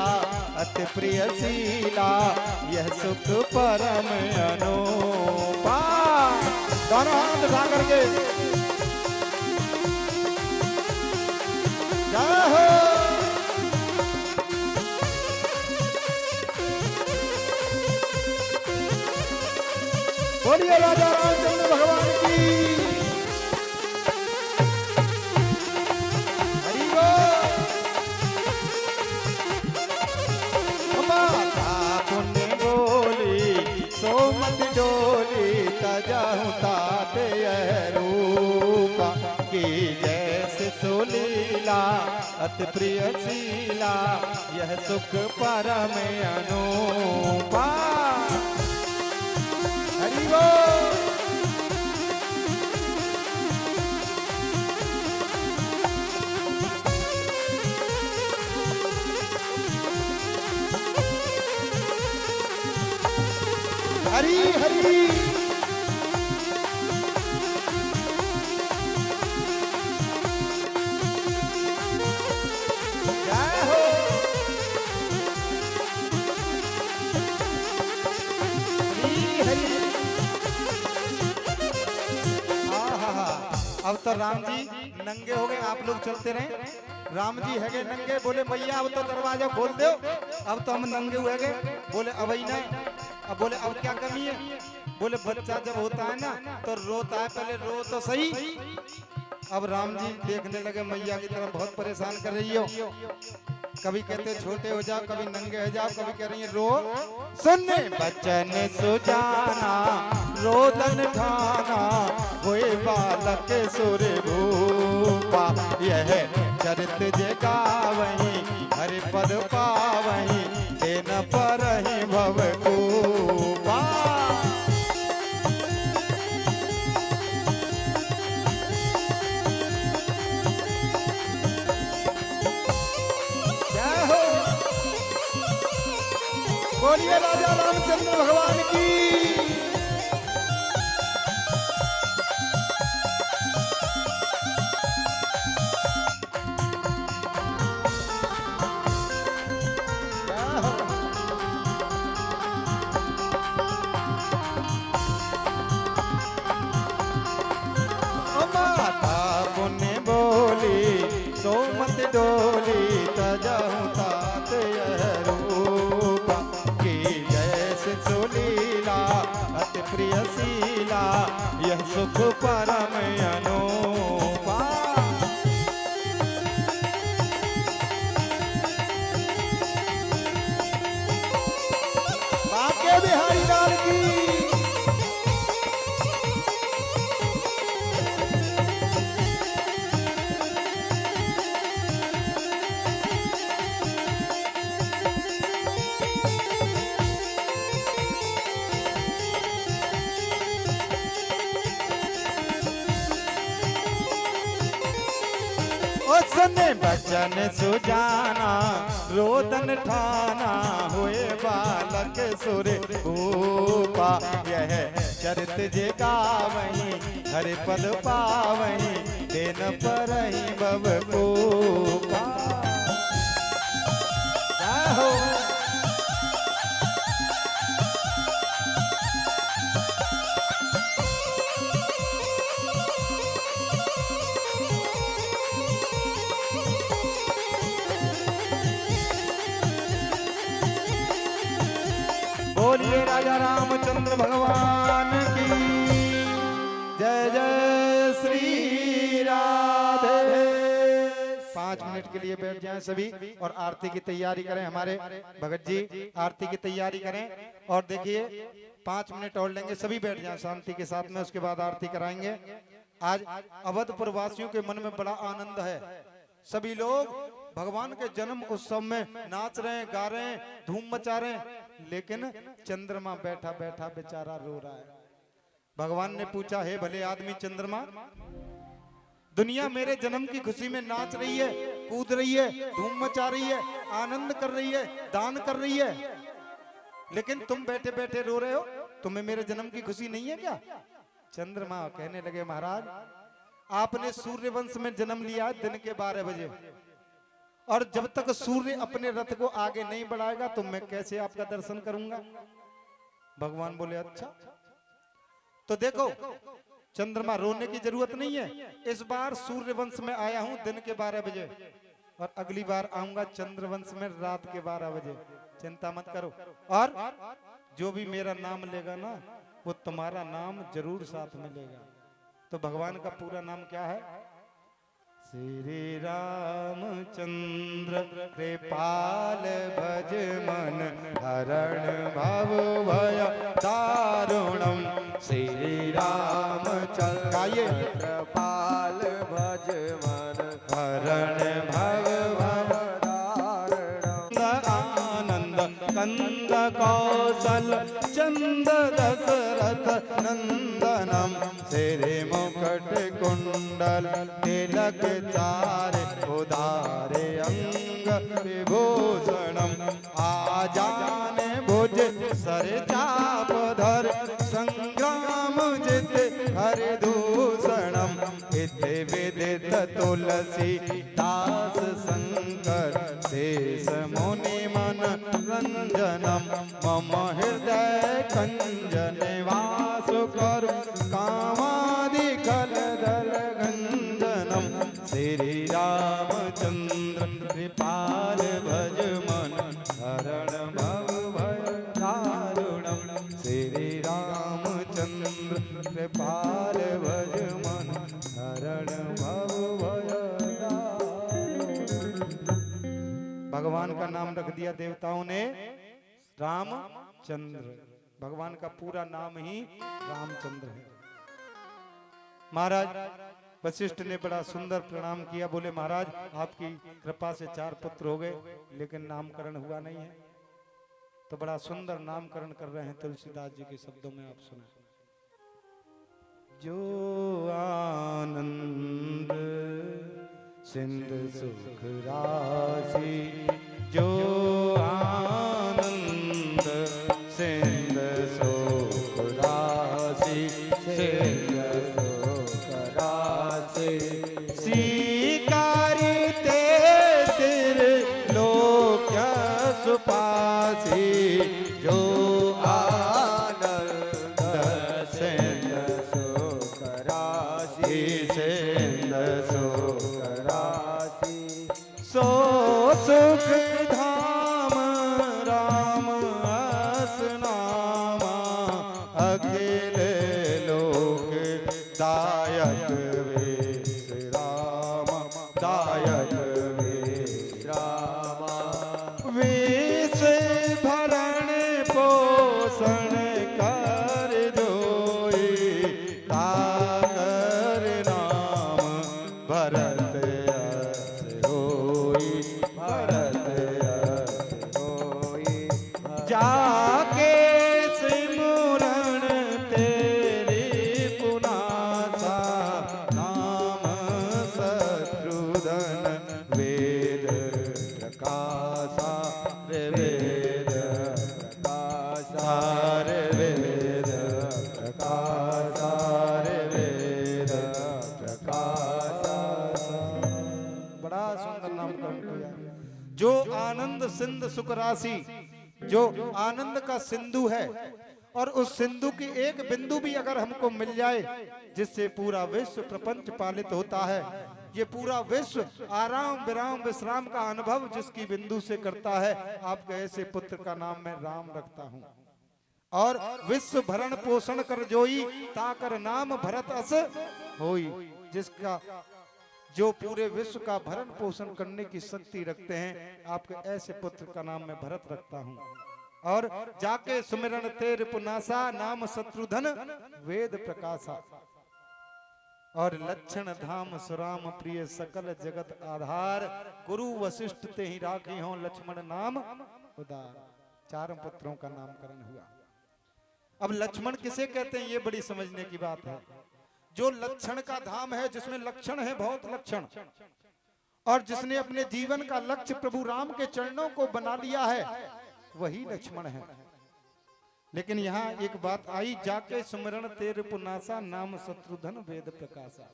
अति प्रिय शीला यह सुख परम अनूपा। दोनों हाथ उठा करके जय हो। बोलिए राजा रामचंद्र भगवान की हरि बोल। माता पुण्य बोली सो मत डोली, तजहु तात रूपा की जैसे सुलीला, अति प्रिय शीला यह सुख परम अनूपा। हरि बोल। हरी हरी जय हो। हरी हरी। अब तो राम जी नंगे हो गए, आप लोग चलते रहे। राम जी है गए नंगे, बोले भैया अब तो दरवाजा खोल दो, अब तो हम नंगे हुए गए। बोले अब ही नहीं। अब बोले अब क्या कमी है? बोले बच्चा जब होता है ना तो रोता है, पहले रो तो सही। अब राम जी देखने लगे मैया की तरफ, बहुत परेशान कर रही हो। कभी कहते छोटे हो जाओ, कभी नंगे हो जाओ, कभी कह रही है रो। सुनने बचन सुजाना रोदन ठाना, हुए बालक सुर भूपा। यह चरित जगावही हरि पद पावही, तेन परहि भव कूपा। बोलिए राजा रामचंद्र भगवान की। माता पुण्य बोली सोमत डोली, तजहु तात यह रूपा। की जैसे सुलीला अति प्रिय शीला, यह सुख परम अनूपा। बाके बिहारी लाल की। सुने बचन सुजाना रोदन ठाना, हुए बालक सुर भूपा। यह चरित जगावही हरि पद पावही, तेन परहि भव कूपा। हो बोलिए राजा रामचंद्र भगवान की जय। जय श्री राधे। 5 मिनट के लिए बैठ जाएं सभी और आरती की तैयारी करें। हमारे भगत जी आरती की तैयारी करें और देखिए 5 मिनट और लेंगे, सभी बैठ जाएं शांति के साथ में, उसके बाद आरती कराएंगे। आज अवधपुर वासियों के मन में बड़ा आनंद है। सभी लोग भगवान के जन्म उत्सव में नाच रहे हैं, गा रहे हैं, धूम मचा रहे हैं, लेकिन चंद्रमा बैठा बैठा बेचारा रो रहा है। भगवान ने पूछा, हे भले आदमी चंद्रमा, दुनिया मेरे जन्म की खुशी में नाच रही है, कूद रही है, धूम मचा रही है, आनंद कर रही है, दान कर रही है, लेकिन तुम बैठे बैठे रो रहे हो, तुम्हें मेरे जन्म की खुशी नहीं है क्या? चंद्रमा कहने लगे, महाराज आपने सूर्य वंश में जन्म लिया है दिन के 12 बजे, और जब तक सूर्य अपने रथ को आगे नहीं बढ़ाएगा तो मैं कैसे आपका दर्शन करूंगा? भगवान बोले अच्छा। तो देखो चंद्रमा रोने की जरूरत नहीं है, इस बार सूर्य वंश में आया हूं दिन के 12 बजे और अगली बार आऊंगा चंद्र वंश में रात के 12 बजे, चिंता मत करो। और जो भी मेरा नाम लेगा ना वो तुम्हारा नाम जरूर साथ में लेगा। तो भगवान का पूरा नाम क्या है? श्री रामचंद्र कृपाल भज मन हरण भव भय दारुणम। श्री रामचंद्र गाइए, कृपाल भज मन हरण भव भय दारुणम। आनंद कंद कौशल चंद दशरथ नंदनम। श्री मुकुट कुंडल तिलक चारे उदारे अंग विभूषणम। आजाने भुज सर चाप धर संग्राम जित हरिदूषणम। इति विदित तुलसी दास शंकर शेष मुनि मन रंजनम। मम हृदय कंज निवास कर कामादि कल दल कृपाल भज मन हरण भव भय दारुणम। श्री रामचंद्र कृपाल भज मन हरण भव भय दारुणम। भगवान का नाम रख दिया देवताओं ने रामचंद्र। भगवान का पूरा नाम ही रामचंद्र है। महाराज वशिष्ठ ने बड़ा सुंदर प्रणाम किया, बोले महाराज आपकी कृपा से 4 पुत्र हो गए, लेकिन नामकरण हुआ नहीं है। तो बड़ा सुंदर नामकरण कर रहे हैं तुलसीदास जी के शब्दों में, आप सुने। जो आनंद सिंधु सुख राशि, जो आनंद सिंधु सुख राशि, सिंधु सुख राशि, स्वीकारी त्रिलोक सुपासी, जो आनंद सिंधु सुख राशि, सिंधु सुख राशि, सो सुख धाम राम असनामा, अखिल लोक दायक विश्राम, दायक विश्राम, विष भरण पोषण कर जोई, ताकर नाम भरत यस होई, भरत यस होई, जाके सिमरन तेरी पुनासा, नाम शत्रुधन वेद प्रकाशा, रे वेद प्रकाशा, रे वेद प्रकाशा, रे वेद प्रकाशा। बड़ा सुंदर नामकरण किया। जो आनंद सिंधु सुख राशि, जो आनंद का सिंधु है, और उस सिंधु की एक बिंदु भी अगर हमको मिल जाए, जिससे पूरा विश्व प्रपंच पालित होता है, ये पूरा विश्व आराम विराम विश्राम का अनुभव जिसकी बिंदु से करता है, आपके ऐसे पुत्र का नाम मैं राम रखता हूँ। और विश्व भरण पोषण कर जोई, ताकर नाम भरत अस होई, जिसका जो पूरे विश्व का भरण पोषण करने की शक्ति रखते हैं, आपके ऐसे पुत्र का नाम मैं भरत रखता हूँ। और जाके सुमिरन तेर पुनासा, नाम शत्रुधन वेद प्रकाशा, और लक्षण धाम सुराम प्रिय सकल जगत आधार, गुरु वशिष्ठ ते ही राखी हो लक्ष्मण नाम उदार। 4 पुत्रों का नामकरण हुआ। अब लक्ष्मण किसे कहते हैं, ये बड़ी समझने की बात है। जो लक्षण का धाम है, जिसमें लक्षण है बहुत लक्षण, और जिसने अपने जीवन का लक्ष्य प्रभु राम के चरणों को बना लिया है, वही लक्ष्मण है। लेकिन यहाँ एक बात आई, जाके सुमिरन तेर पुनासा, नाम शत्रुधन वेद प्रकाशा,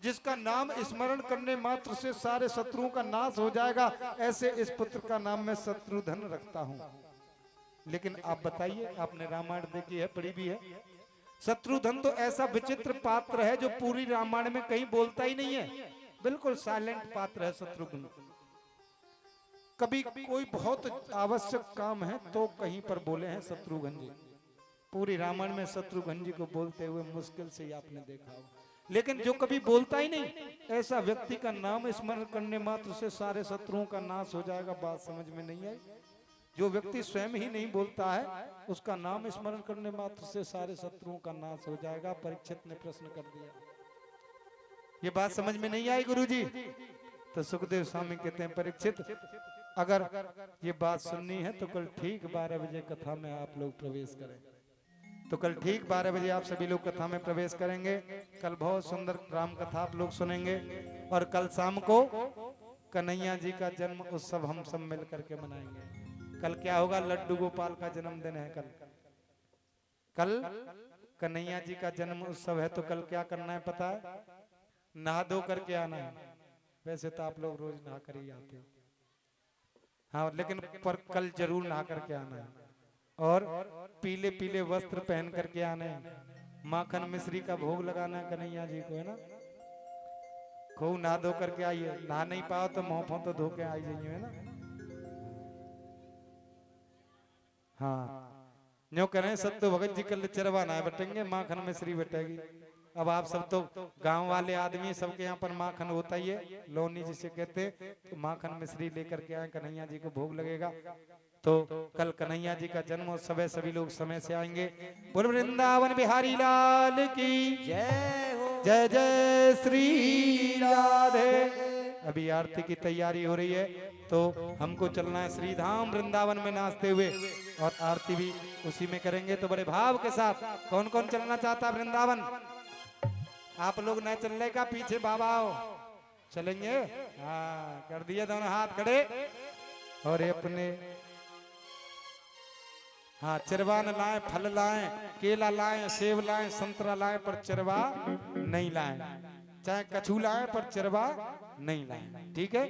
जिसका नाम स्मरण करने मात्र से सारे शत्रुओं का नाश हो जाएगा, ऐसे इस पुत्र का नाम मैं शत्रुधन रखता हूँ। लेकिन आप बताइए, आपने रामायण देखी है, पढ़ी भी है। शत्रुधन तो ऐसा विचित्र पात्र है जो पूरी रामायण में कहीं बोलता ही नहीं है, बिल्कुल साइलेंट पात्र है शत्रुघ्न। कभी कोई बहुत आवश्यक काम है तो कहीं पर बोले हैं शत्रुघ्न जी, पूरी रामायण में शत्रुघ्न जी को बोलते हुए मुश्किल से आपने देखा हो। लेकिन जो कभी बोलता ही नहीं, ऐसा व्यक्ति का नाम स्मरण करने मात्र से सारे शत्रुओं का नाश हो जाएगा, बात समझ में नहीं आई। जो व्यक्ति स्वयं ही नहीं बोलता है, उसका नाम स्मरण करने मात्र से सारे शत्रुओं का नाश हो जाएगा। परीक्षित ने प्रश्न कर दिया, ये बात समझ में नहीं आई गुरुजी? तो सुखदेव स्वामी कहते हैं, परीक्षित अगर ये बात सुननी है तो कल ठीक 12 बजे कथा में आप लोग प्रवेश करें। तो कल ठीक 12 बजे आप सभी लोग कथा में प्रवेश करेंगे। कल बहुत सुंदर राम कथा आप लोग सुनेंगे, और कल शाम को कन्हैया जी का जन्म उत्सव हम सब मिल करके मनाएंगे। कल क्या होगा? लड्डू गोपाल का जन्मदिन है। कल कन्हैया जी का जन्म उत्सव है। तो कल क्या करना है पता है? नहा धो करके आना है। वैसे तो आप लोग रोज नहा कर ही आते हो, हाँ, लेकिन पर कल जरूर नहा करके आना है, और पीले पीले वस्त्र पहन करके आने हैं। माखन मिश्री का भोग लगाना है कन्हैया जी को, है ना। खूब नहा धो करके आइए, नहा नहीं पाओ तो मुंह तो धो के आई जाइए, है ना। हाँ न्यो करें सत्तू भगत जी कल चरवाना बटेंगे, माखन में श्री बटेगी। अब आप सब तो गांव वाले आदमी, सबके यहाँ पर माखन होता ही है, लोनी जिसे कहते, तो माखन मिश्री लेकर के आए, कन्हैया जी को भोग लगेगा। तो कल कन्हैया जी का जन्मोत्सव है, सभी लोग समय से आएंगे। बोल वृंदावन बिहारी लाल की जय हो। जय जय श्री राधे। अभी आरती की तैयारी हो रही है, तो हमको चलना है श्री धाम वृंदावन में नाचते हुए, और आरती भी उसी में करेंगे। तो बड़े भाव के साथ कौन कौन चलना चाहता वृंदावन? आप लोग नहीं चलने का, पीछे बाबा आओ, चलेंगे। हाँ कर दिए दोनों हाथ खड़े, और ये अपने हाँ चरवा न लाए, फल लाए, केला लाए, सेब लाए, संतरा लाए, पर चरवा नहीं लाए, चाहे कछू लाए पर चरवा नहीं लाए, ठीक है।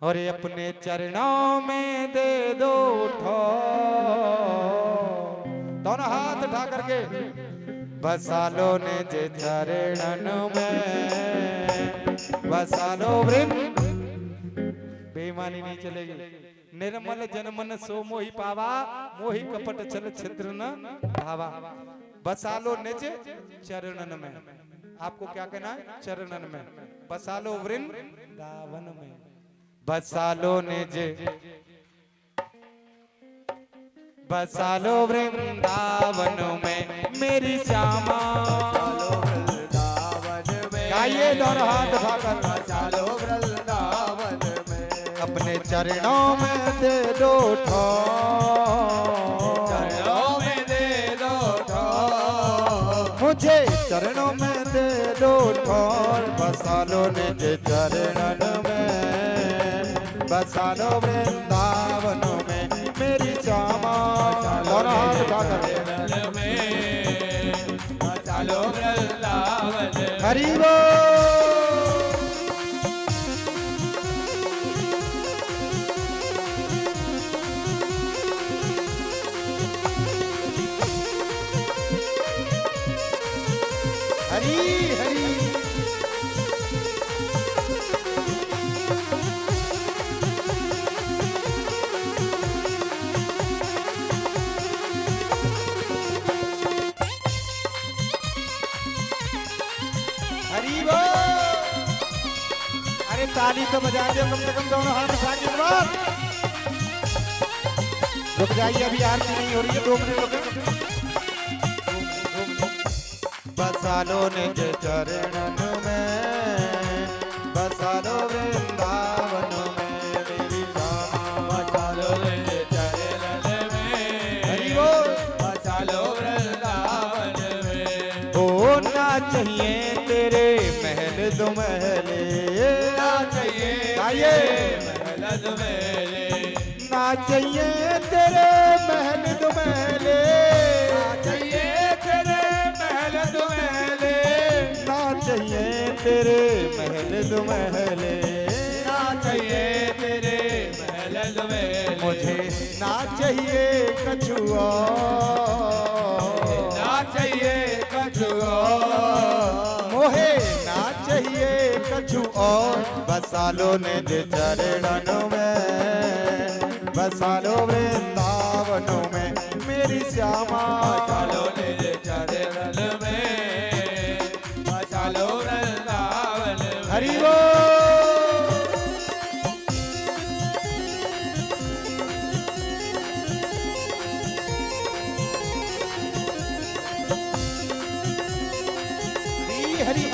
और ये अपने चरणों में दे दो ठोर, दोनों हाथ उठा करके बसा लो निज चरणन में, बसा लो वृंद। बेईमानी नहीं चलेगी। निर्मल जनमन सो मोहि पावा, मोहि कपट छल छिद्र न भावा। बसा लो निज चरणन में, आपको क्या कहना है? चरणन में। बसा लो वृंदावन में, बसा लो निज, बसा लो वृंदावन में मेरी श्यामा। गाइए दोनों हाथ उठाकर, बसा लो वृंदावन में, अपने चरणों में दे दो ठोर, चरणों में दे दो ठोर, मुझे चरणों में दे दो ठोर। बसा लो निज चरणन में, बसा लो वृंदावन में मेरी श्यामा। दोनों हाथ उठाकर चलो वृंदावन। हरि बोल। हरि हरि हरि बोल। अरे ताली तो बजा दो कम से कम, दोनों हाथ उठा के बार। रुक जाइए, अभी आरती नहीं हो रही है, 2 मिनट रुके। बसा लो निज चरणन में, बसा लो वृंदावन में मेरी श्यामा। बसा लो निज चरणन में, हरि बोल। बसा लो वृंदावन में। होना चाहिए तेरे महल दो महले, ना चाहिए गाइए। महल दुमहले, ना चाहिए तेरे महल दो महले, ना चाहिए तेरे महल दुमहले, ना चाहिए तेरे महल दो महले, ना चाहिए तेरे महल दुमहले, मुझे ना चाहिए कछु और, ना चाहिए कछु और, मोहे ना चाहिए कछु और। बसा लो निज चरणन में, बसा लो वृंदावन में मेरी श्यामा। बसा लो निज चरणन में, बसा लो वृंदावन में। हरि बोल। हरि हरि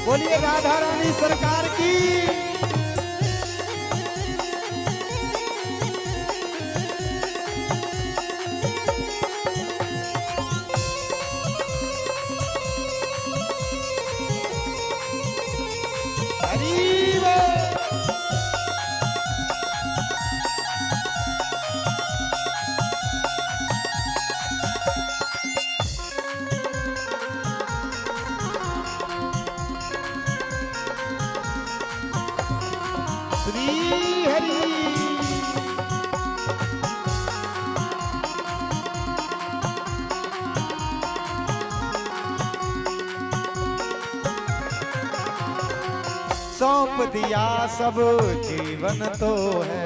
बोलिए राधा रानी सरकार की। हरि बोल। सौंप दिया सब जीवन तो है।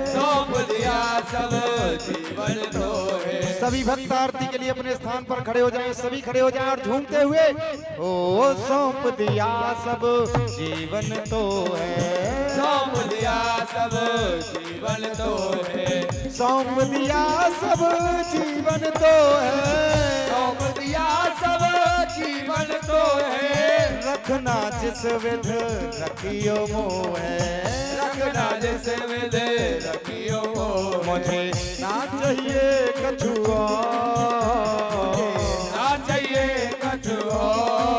सौंप दिया सब जीवन तो है। सभी भक्त आरती के लिए अपने स्थान पर खड़े हो जाएं, सभी खड़े हो जाएं और झूमते हुए ओ सौंप दिया सब जीवन तो है। सौंप दिया सब जीवन तो है। सौंप दिया सब जीवन तो है। सौंप दिया सब जीवन तो है। रखना जिस विध रखियो मोह है। रखना जिस विध रखियो मोह। मुझे ना चाहिए कछुआ, ना चाहिए कछुआ।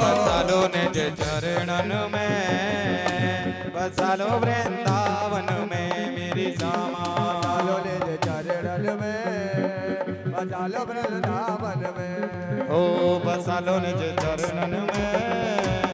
बसा लो निज चरणन में, बसा लो वृंदावन में मेरी श्यामा। बसा लो निज चरणन में, बसा लो वृंदावन में। ओ बसा लो निज चरणन में।